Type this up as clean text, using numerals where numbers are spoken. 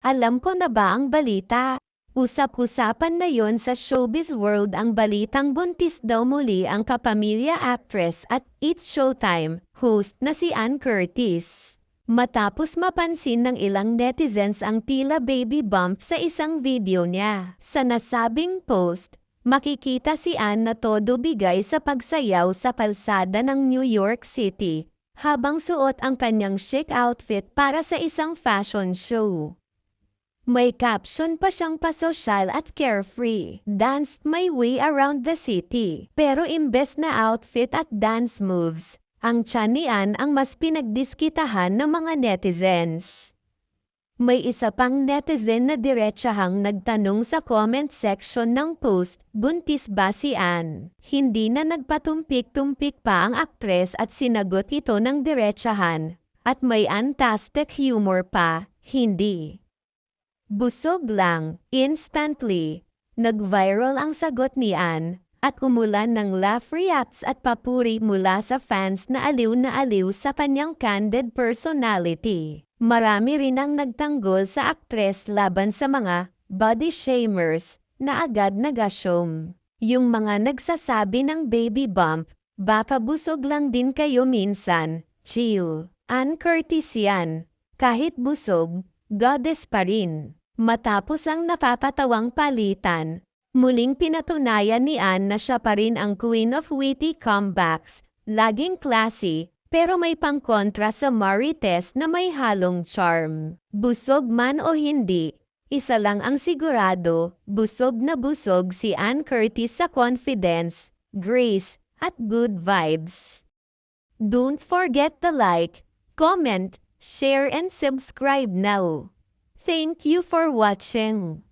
Alam ko na ba ang balita? Usap-usapan na yon sa showbiz world ang balitang buntis daw muli ang kapamilya actress at It's Showtime host na si Ann Curtis. Matapos mapansin ng ilang netizens ang tila baby bump sa isang video niya. Sa nasabing post, makikita si Ann na todo bigay sa pagsayaw sa kalsada ng New York City habang suot ang kanyang chic outfit para sa isang fashion show. May caption pa siyang pasosyal at carefree. Danced my way around the city. Pero imbes na outfit at dance moves, ang tiyan ni Ann ang mas pinagdiskitahan ng mga netizens. May isa pang netizen na diretsahang nagtanong sa comment section ng post, buntis ba si Ann? Hindi na nagpatumpik-tumpik pa ang aktres at sinagot ito ng diretsahan. At may fantastic humor pa, hindi. Busog lang, instantly. Nag-viral ang sagot ni Ann at umulan ng laugh reacts at papuri mula sa fans na aliw sa kanyang candid personality. Marami rin ang nagtanggol sa aktres laban sa mga body shamers na agad nag-assume. Yung mga nagsasabi ng baby bump, baka busog lang din kayo minsan, chill. Ann Curtis yan. Kahit busog, goddess pa rin. Matapos ang napapatawang palitan, muling pinatunayan ni Ann na siya pa rin ang queen of witty comebacks, laging classy, pero may pangkontra sa marites na may halong charm. Busog man o hindi, isa lang ang sigurado, busog na busog si Ann Curtis sa confidence, grace, at good vibes. Don't forget to like, comment, share and subscribe now. Thank you for watching.